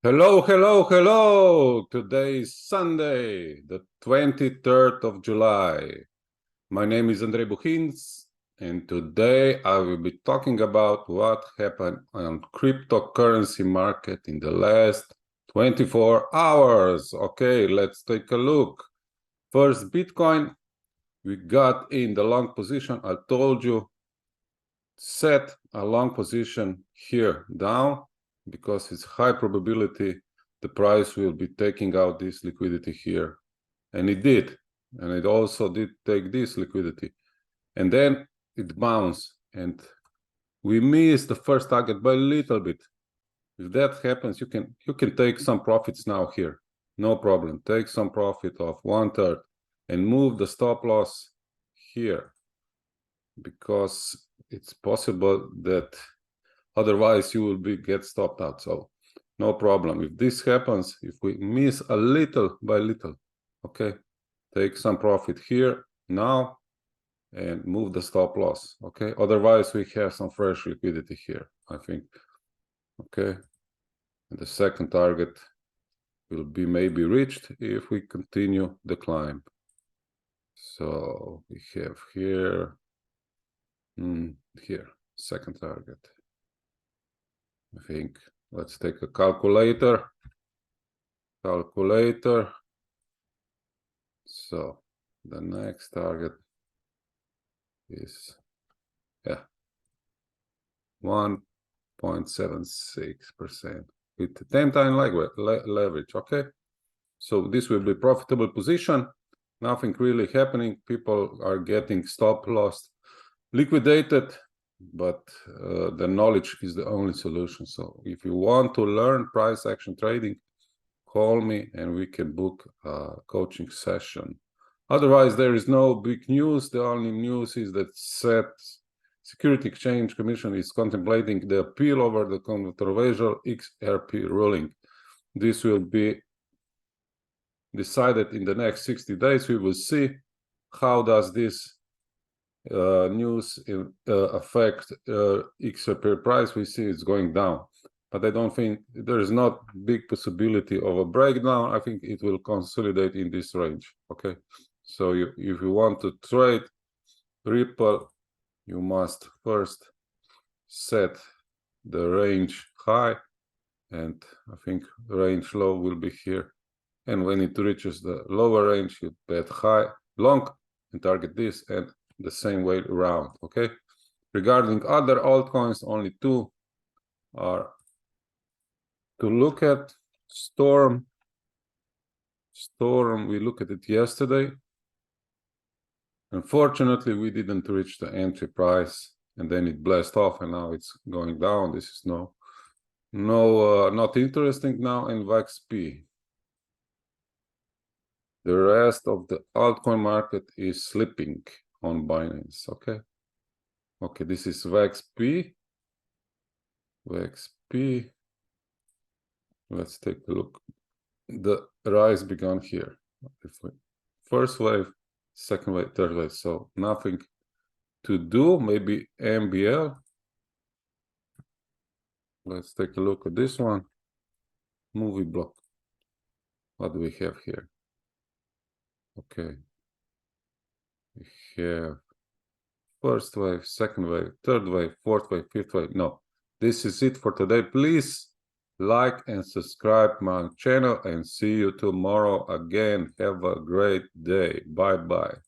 Hello, hello, hello. Today is Sunday, the 23rd of July. My name is Andrei Buchins, and today I will be talking about what happened on cryptocurrency market in the last 24 hours. Okay, let's take a look. First, Bitcoin, we got in the long position. I told you, set a long position here down, because it's high probability the price will be taking out this liquidity here. And it did. And it also did take this liquidity. And then it bounced. And we missed the first target by a little bit. If that happens, you can take some profits now here. No problem. Take some profit of 1/3 and move the stop loss here, because it's possible that otherwise you will get stopped out. So no problem. If this happens, if we miss a little by little, okay, take some profit here now and move the stop loss. Okay, otherwise we have some fresh liquidity here, I think. Okay, and the second target will be maybe reached if we continue the climb. So we have here second target. I think let's take a calculator. So the next target is 1.76% with 10 times leverage. Okay, so this will be profitable position. Nothing really happening. People are getting stop loss liquidated, but the knowledge is the only solution. So if you want to learn price action trading, call me and we can book a coaching session. Otherwise, there is no big news. The only news is that Security Exchange Commission is contemplating the appeal over the controversial XRP ruling. This will be decided in the next 60 days. We will see how does this news affect XRP price. We see it's going down, but I don't think there is not big possibility of a breakdown. I think it will consolidate in this range. Okay, so if you want to trade Ripple, you must first set the range high, and I think range low will be here. And when it reaches the lower range, you bet high long and target this, and the same way around. Okay, regarding other altcoins, only two are to look at. Storm, we looked at it yesterday. Unfortunately, we didn't reach the entry price, and then it blasted off, and now it's going down. This is not interesting now. And VAXP, the rest of the altcoin market is slipping on Binance. Okay, this is VAXP. Let's take a look. The rise began here. First wave, second wave, third wave. So nothing to do. Maybe MBL. Let's take a look at this one. Movie block. What do we have here? Okay, we have first wave, second wave, third wave, fourth wave, fifth wave. No, this is it for today. Please like and subscribe my channel, and see you tomorrow again. Have a great day. Bye bye.